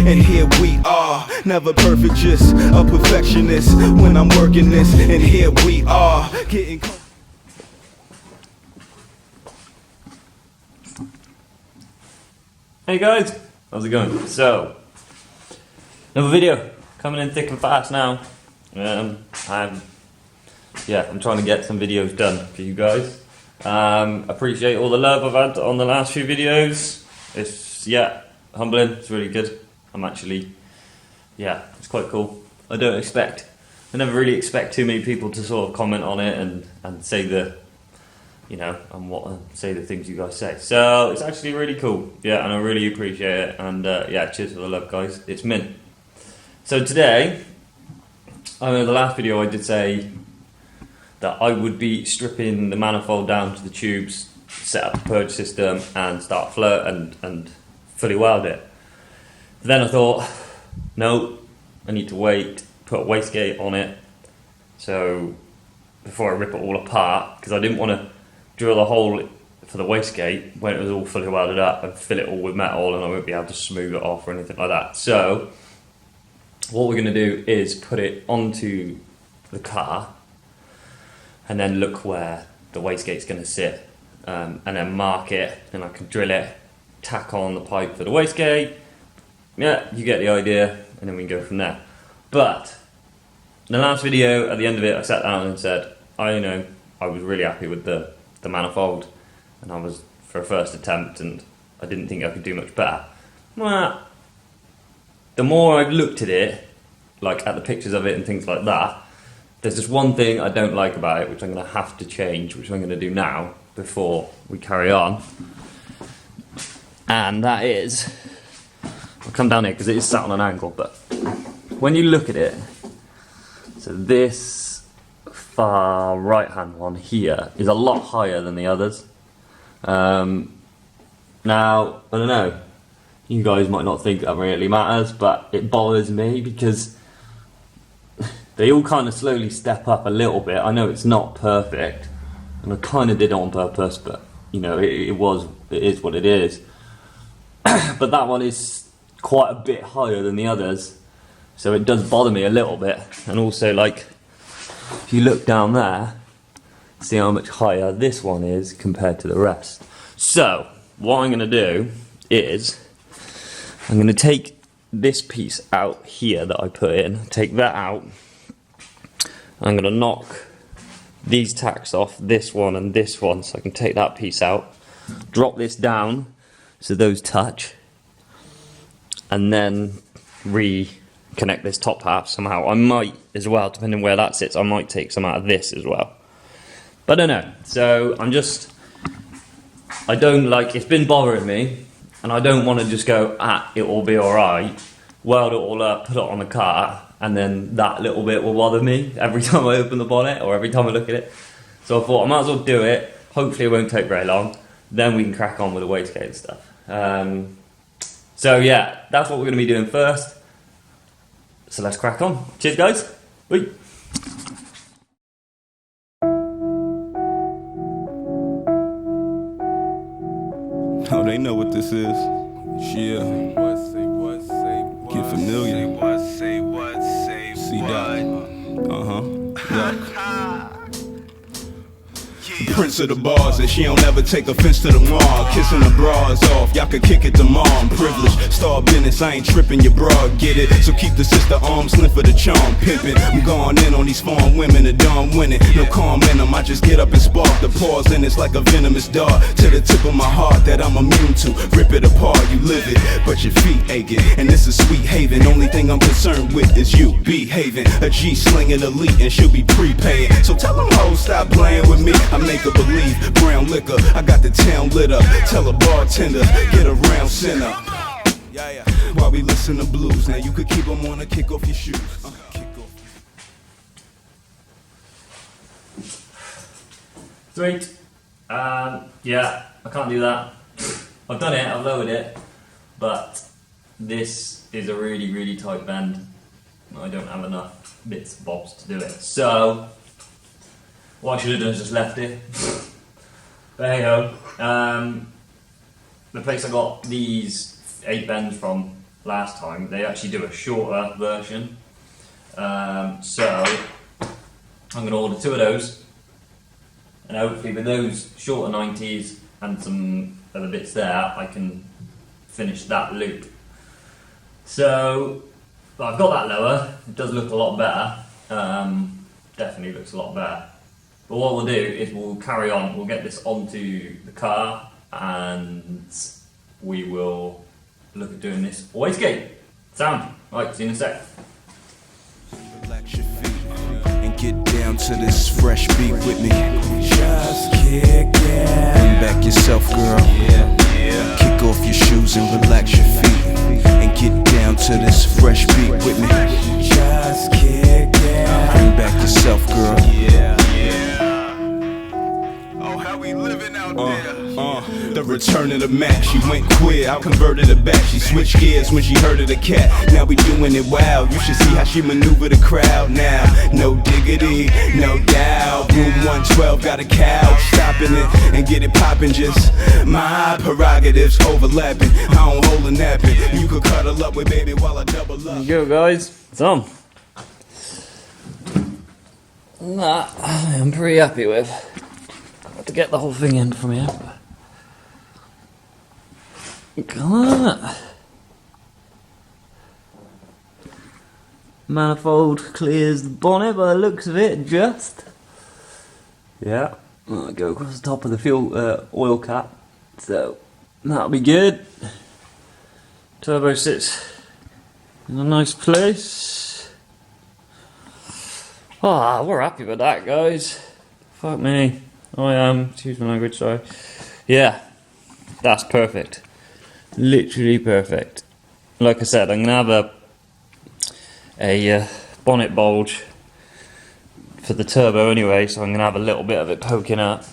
and here we are. Never perfect, just a perfectionist when I'm working this, and here we are getting. Hey guys, how's it going? So, another video coming in thick and fast now. I'm trying to get some videos done for you guys. Appreciate all the love I've had on the last few videos. It's humbling. It's really good. It's quite cool. I never really expect too many people to sort of comment on it and say say the things you guys say. So it's actually really cool. Yeah, and I really appreciate it. And cheers for the love, guys. It's mint. So today, I know the last video I did say that I would be stripping the manifold down to the tubes, set up the purge system, and start float and fully weld it. Then I thought, no, I need to wait, put a wastegate on it, so before I rip it all apart, because I didn't want to drill the hole for the wastegate when it was all fully welded up and fill it all with metal, and I won't be able to smooth it off or anything like that. So what we're going to do is put it onto the car and then look where the wastegate's going to sit, and then mark it, and I can drill it, tack on the pipe for the wastegate. Yeah, you get the idea, and then we can go from there. But in the last video, at the end of it, I sat down and said, I was really happy with the manifold, and I was for a first attempt, and I didn't think I could do much better. Well, the more I've looked at it, like at the pictures of it and things like that, there's just one thing I don't like about it, which I'm going to have to change, which I'm going to do now before we carry on. And that is, I'll come down here because it is sat on an angle, but when you look at it, so this far right hand one here is a lot higher than the others. Now, I don't know, you guys might not think that really matters, but it bothers me because they all kind of slowly step up a little bit. I know it's not perfect, and I kind of did it on purpose, but it is what it is. But that one is quite a bit higher than the others, so it does bother me a little bit. And also, like, if you look down there, see how much higher this one is compared to the rest. So what I'm going to do is I'm going to take this piece out here that I put in, take that out. I'm going to knock these tacks off, this one and this one, so I can take that piece out, drop this down so those touch, and then reconnect this top half somehow. I might as well, depending where that sits, I might take some out of this as well. But I don't know. So it's been bothering me, and I don't want to just go, it will be alright, weld it all up, put it on the car, and then that little bit will bother me every time I open the bonnet or every time I look at it. So I thought I might as well do it. Hopefully it won't take very long. Then we can crack on with the wastegate and stuff. So yeah, that's what we're going to be doing first. So let's crack on. Cheers, guys. Bye. Oh, they know what this is. Yeah. Get familiar. Say what. See that? Yeah. Prince of the bars, and she don't ever take offense to the mark. Kissing the bras off, y'all could kick it to mom. Privilege, star business, I ain't tripping, your broad, get it? So keep the sister arm slim for the charm, pimping. I'm going in on these farm women, the dumb winning. No calm in them, I just get up and spark. The pause in it's like a venomous dart to the tip of my heart that I'm immune to. Rip it apart, you live it, but your feet aching. And this is sweet haven, only thing I'm concerned with is you behaving. A G slinging elite, and she'll be prepaying. So tell them hoes stop playing with me. I make her believe, brown liquor, I got the town lit up. Tell a bartender, get around center. While we listen to blues, now you could keep them on a kick off your shoes. Sweet. Yeah, I can't do that. I've done it, I've lowered it, but this is a really, really tight bend. I don't have enough bits and bobs to do it. So what I should have done is just left it. But hey ho. The place I got these 8 bends from last time, they actually do a shorter version. So I'm going to order 2 of those, and hopefully with those shorter 90s and some other bits there, I can finish that loop. So I've got that lower. It does look a lot better. Definitely looks a lot better. But what we'll do is we'll carry on. We'll get this onto the car, and we will look at doing this wastegate. Sound. Right, see you in a sec. Relax your feet and get down to this fresh beat with me. Just kick it. Bring back yourself, girl. Yeah. Kick off your shoes and relax your feet and get down to this fresh beat with me. Just kick it. Bring back yourself, girl. Yeah. Oh, how we living out there? The return of the Mac. She went queer, I converted her back. She switched gears when she heard of the cat. Now we doing it wild. You should see how she maneuver the crowd now. No diggity, no doubt. Room 112 got a cow. Stopping it and get it popping. Just my prerogatives overlapping. I don't hold a napping. You could cuddle up with baby while I double up. There you go, guys. It's on. That I'm pretty happy with. Got to get the whole thing in from here. Come on. Manifold clears the bonnet by the looks of it, just. Yeah. I'll go across the top of the fuel oil cap. So that'll be good. Turbo sits in a nice place. Ah, we're happy with that, guys. Fuck me. I am. Excuse my language, sorry. Yeah. That's perfect. Literally perfect. Like I said, I'm going to have a bonnet bulge for the turbo anyway, so I'm going to have a little bit of it poking up.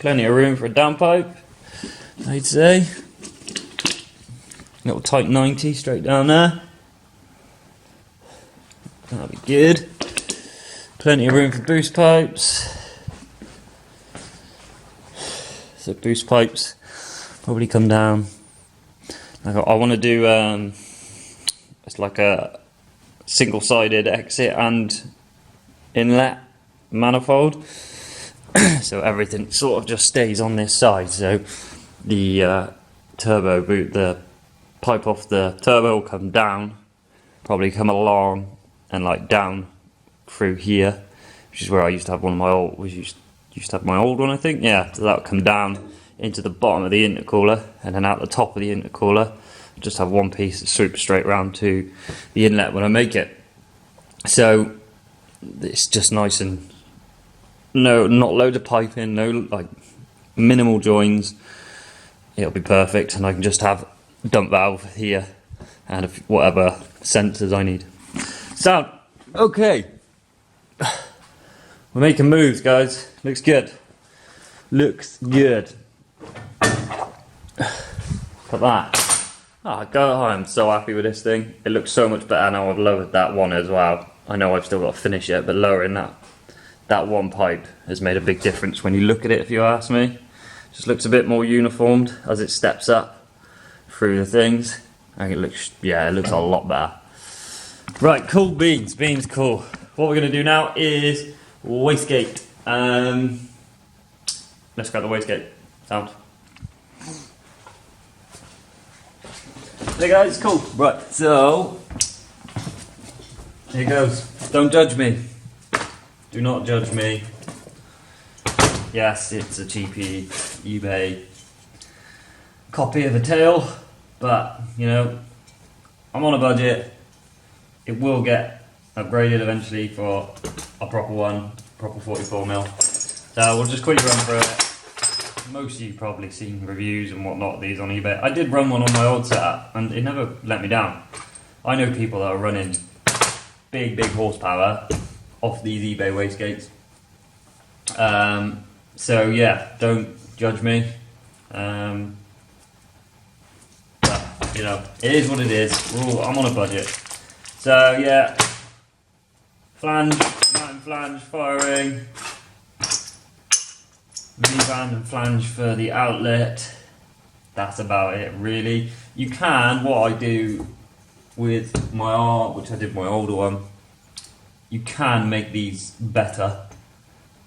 Plenty of room for a downpipe, I'd say. Little tight 90 straight down there. That'll be good. Plenty of room for boost pipes. So boost pipes probably come down. I want to do it's like a single-sided exit and inlet manifold, so everything sort of just stays on this side. So the turbo boot, the pipe off the turbo will come down, probably come along and like down through here, which is where I used to have one of my old. Used to have my old one, I think. Yeah, so that'll come down into the bottom of the intercooler, and then out the top of the intercooler, just have one piece that swoops straight round to the inlet when I make it. So it's just nice and not loads of piping, no like minimal joins. It'll be perfect, and I can just have a dump valve here and whatever sensors I need. So okay. We're making moves, guys. Looks good. Looks good. Put that. I'm so happy with this thing. It looks so much better now. I've lowered that one as well. I know I've still got to finish it, but lowering that one pipe has made a big difference when you look at it, if you ask me. It just looks a bit more uniformed as it steps up through the things. I think it looks a lot better. Right, cool beans. Beans cool. What we're going to do now is wastegate. Let's grab the wastegate. Sound. Hey guys, cool. Right, so here goes. Don't judge me. Do not judge me. Yes, it's a cheapy eBay copy of a tail, but you know, I'm on a budget. It will get upgraded eventually for a proper one, proper 44mm. So we'll just quickly run through it. Most of you probably seen reviews and whatnot of these on eBay. I did run one on my old setup and it never let me down. I know people that are running big horsepower off these eBay wastegates. So yeah, don't judge me. But you know, it is what it is. I'm on a budget. So yeah, mountain flange firing, V-band and flange for the outlet. That's about it really. You can, what I do with my art, which I did my older one, you can make these better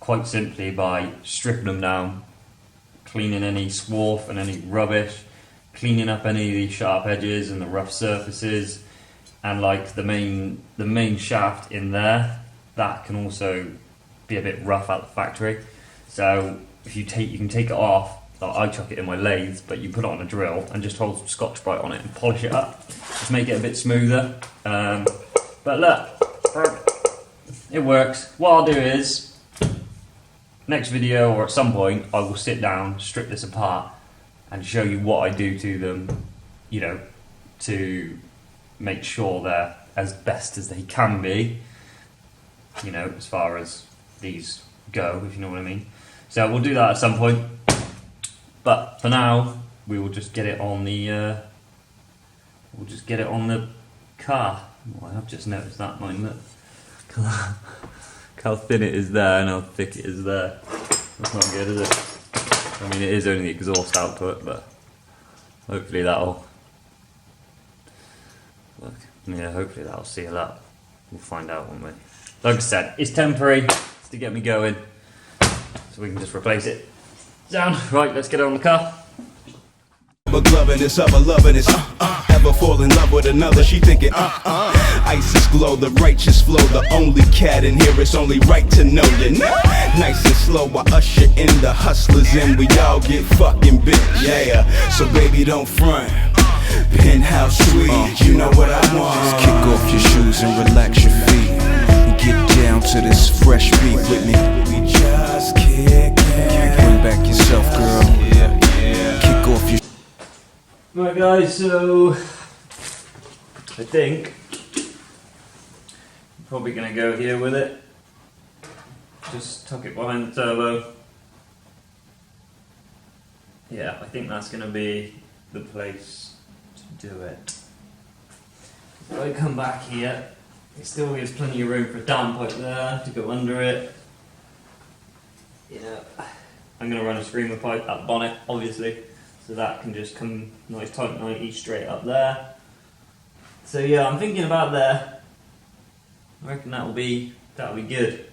quite simply by stripping them down, cleaning any swarf and any rubbish, cleaning up any of the sharp edges and the rough surfaces, and like the main shaft in there, that can also be a bit rough at the factory. So if you can take it off. Like I chuck it in my lathe, but you put it on a drill and just hold some Scotch-Brite on it and polish it up, just make it a bit smoother. But look, it works. What I'll do is, next video or at some point, I will sit down, strip this apart, and show you what I do to them, you know, to make sure they're as best as they can be, you know, as far as these go, if you know what I mean. So we'll do that at some point. But for now, we will just get it on the car. Well, I have just noticed that, mind that. How thin it is there and how thick it is there. That's not good, is it? I mean, it is only the exhaust output, but hopefully that'll. Look, yeah, hopefully that'll seal up. We'll find out, won't we? Like I said, it's temporary. It's to get me going, so we can just replace it. Down. Right, let's get it on the car. But loving this other loving is ever fall in love with another. She thinking Isis glow, the righteous flow. The only cat in here, it's only right to know you. Nice and slow, I usher in the hustlers and we all get fucking bitch. Yeah, so baby don't front. Penthouse suite, you know what I want. Just kick off your shoes and relax your feet and get down to this fresh beat with me. We just kick it. Bring back yourself, girl. Kick off your. Right, guys. So I think I'm probably gonna go here with it. Just tuck it behind the turbo. Yeah, I think that's gonna be the place to do it. If I come back here, it still gives plenty of room for a down pipe there to go under it. Yeah, I'm going to run a screamer pipe at the bonnet, obviously, so that can just come nice tight and nighty straight up there. So yeah, I'm thinking about there. I reckon that'll be good.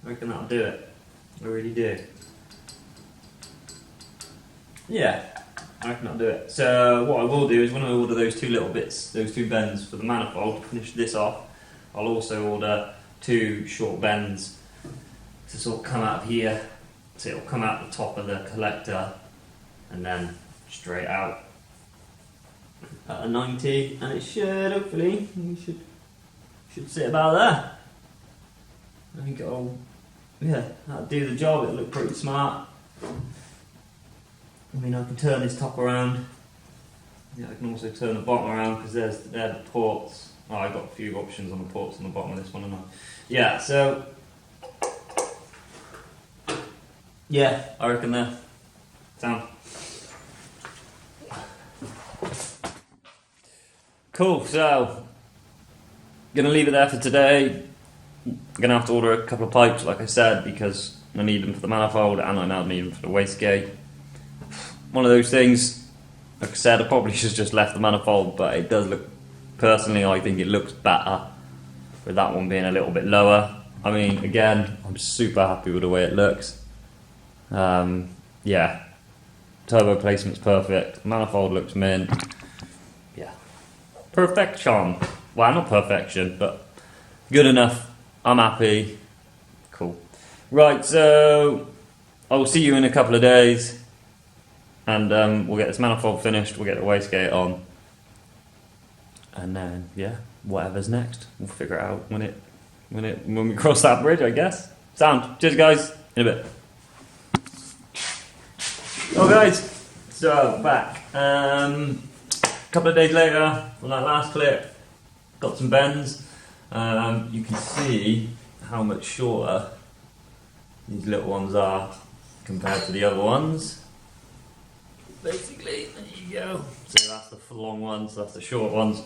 I reckon that'll do it. I really do. Yeah, I reckon I'll do it. So what I will do is when I order those two little bits, those two bends for the manifold, to finish this off, I'll also order two short bends to sort of come out of here. So it'll come out the top of the collector and then straight out at a 90, and it should hopefully should sit about there. I think that'll do the job. It'll look pretty smart. I mean, I can turn this top around. Yeah, I can also turn the bottom around because they're the ports. Oh, I've got a few options on the ports on the bottom of this one, haven't I? Yeah, so yeah, I reckon they're down. Cool. So gonna leave it there for today. I'm gonna have to order a couple of pipes, like I said, because I need them for the manifold and I now need them for the wastegate. One of those things, like I said, I probably should have just left the manifold, but it does look, personally I think it looks better with that one being a little bit lower. I mean, again, I'm super happy with the way it looks. Yeah, turbo placement's perfect, manifold looks mint. Yeah, perfection. Well, not perfection, but good enough. I'm happy. Cool. Right, so I will see you in a couple of days. And we'll get this manifold finished, we'll get the wastegate on, and then yeah, whatever's next, we'll figure it out when we cross that bridge, I guess. Sound. Cheers, guys. In a bit. Oh, guys. So back. A couple of days later from that last clip, got some bends. You can see how much shorter these little ones are compared to the other ones. Basically, there you go. So that's the long ones, that's the short ones.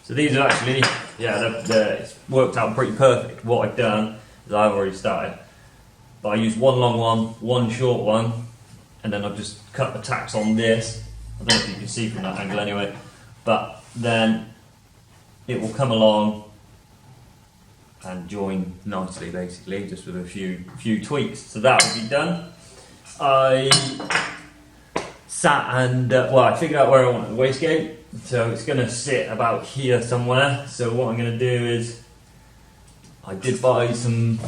So these are actually, yeah, it's worked out pretty perfect. What I've done is I've already started. But I used one long one, one short one, and then I've just cut the tacks on this. I don't know if you can see from that angle anyway. but then it will come along and join nicely, basically, just with a few tweaks. So that will be done. I sat and I figured out where I want the wastegate, so it's going to sit about here somewhere. So what I'm going to do is, I did buy some,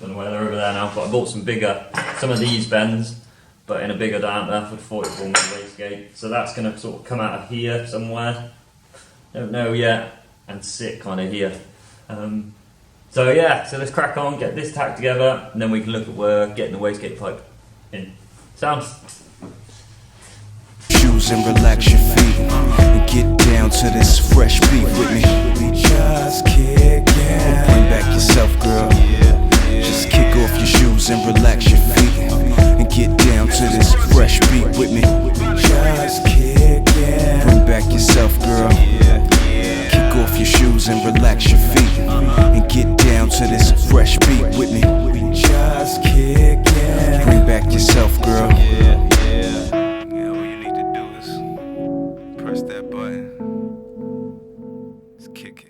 don't know where they're over there now, but I bought some of these bends, but in a bigger diameter for the 44 mm wastegate. So that's going to sort of come out of here somewhere, don't know yet, and sit kind of here. So yeah, so let's crack on, get this tacked together, and then we can look at getting the wastegate pipe in. Sounds. Shoes and relax your feet and get down to this fresh beat with me. Just kick it. Bring back yourself, girl. Just kick off your shoes and relax your feet and get down to this fresh beat with me. Just kick it. Bring back yourself, girl. Kick off your shoes and relax your feet and get down to this fresh beat with me. Just kick it. Bring back yourself, girl. Press that button. Let's kick it.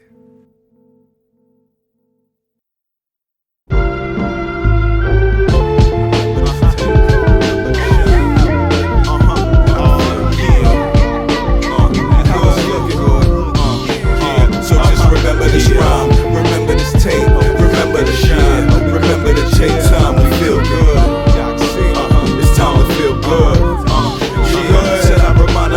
So just remember this rhyme, remember this tape, remember the shine, remember to take time to feel good. It's time to feel good.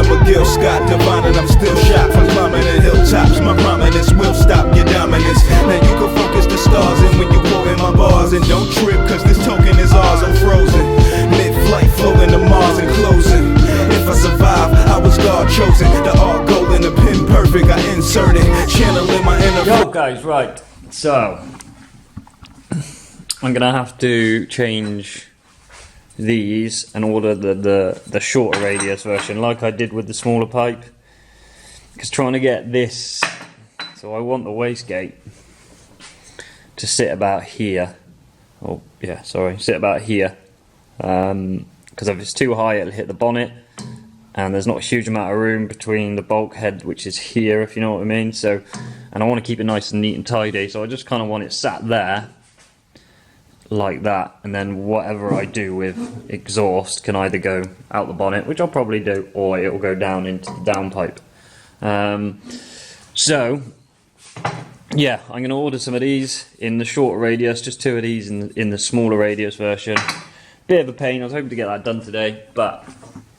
McGill, Scott, Divine, and I'm still shot from climbing the hilltops. My prominence will stop your dominance. Now you can focus the stars in when you quoting my bars. And don't trip, cause this token is ours, I'm frozen. Mid-flight, floating to Mars and closing. If I survive, I was God chosen. The art golden, the pin perfect, I inserted. Channeling my inner... Yo guys, right, so I'm gonna have to change these and order the shorter radius version like I did with the smaller pipe, because trying to get this, so I want the wastegate to sit about here, sit about here, because if it's too high it'll hit the bonnet and there's not a huge amount of room between the bulkhead, which is here, if you know what I mean. So, and I want to keep it nice and neat and tidy, so I just kind of want it sat there like that, and then whatever I do with exhaust can either go out the bonnet, which I'll probably do, or it will go down into the downpipe. So yeah, I'm going to order some of these in the shorter radius, just 2 of these in the smaller radius version. Bit of a pain, I was hoping to get that done today, but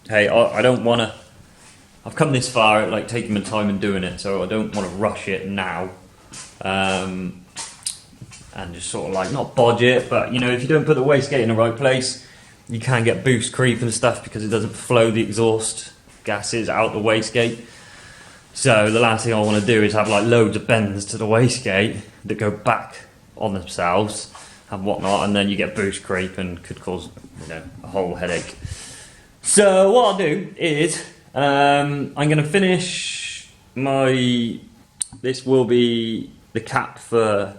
hey, I don't want to, I've come this far, like taking my time and doing it, so I don't want to rush it now. And just sort of like, not bodge it, but you know, if you don't put the wastegate in the right place, you can get boost creep and stuff because it doesn't flow the exhaust gases out the wastegate. So the last thing I want to do is have like loads of bends to the wastegate that go back on themselves and whatnot, and then you get boost creep and could cause, you know, a whole headache. So what I'll do is, I'm going to finish this will be the cap for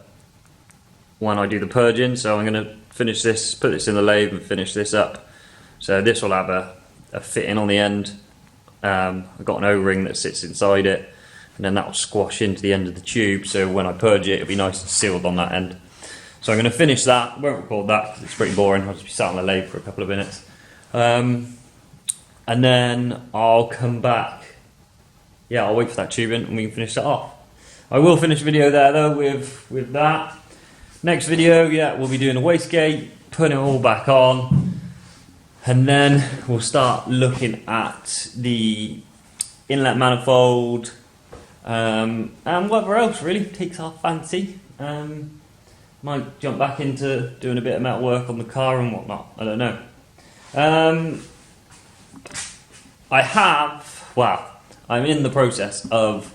when I do the purging, so I'm going to finish this, put this in the lathe and finish this up. So this will have a fitting on the end. I've got an O-ring that sits inside it, and then that will squash into the end of the tube, so when I purge it, it'll be nice and sealed on that end. So I'm going to finish that. Won't record that because it's pretty boring. I'll just be sat on the lathe for a couple of minutes. And then I'll come back. Yeah, I'll wait for that tubing and we can finish that off. I will finish the video there though with that. Next video, yeah, we'll be doing a wastegate, putting it all back on, and then we'll start looking at the inlet manifold, and whatever else really takes our fancy. Might jump back into doing a bit of metal work on the car and whatnot, I don't know. I'm in the process of,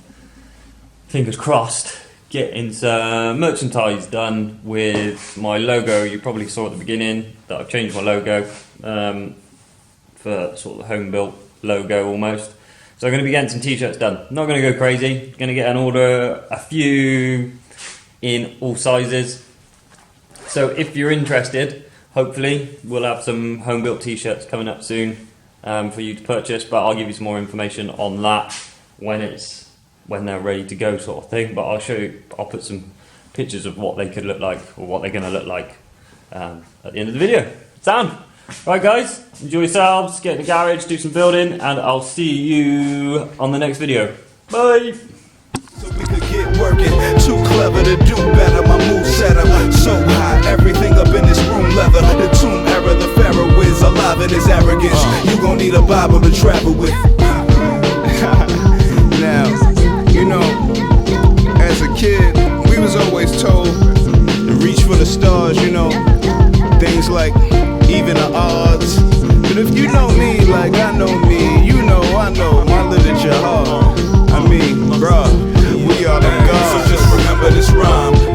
fingers crossed, getting some merchandise done with my logo. You probably saw at the beginning that I've changed my logo for sort of the home built logo almost. So I'm going to be getting some t-shirts done. Not going to go crazy. Going to get an order, a few in all sizes. So if you're interested, hopefully we'll have some home built t-shirts coming up soon for you to purchase, but I'll give you some more information on that when they're ready to go, sort of thing. But I'll put some pictures of what they could look like, or what they're going to look like at the end of the video. Sound? Right guys, enjoy yourselves, get in the garage, do some building, and I'll see you on the next video. Bye! So we could get working, too clever to do better. My move set up so high, everything up in this room leather. The tomb era, the pharaoh is alive in his arrogance. You gon' need a Bible to travel with. Now, you know, as a kid, we was always told To reach for the stars, you know, things like even the odds. But if you know me like I know me, you know I know my literature hard. I mean, bruh, we are the gods. So just remember this rhyme.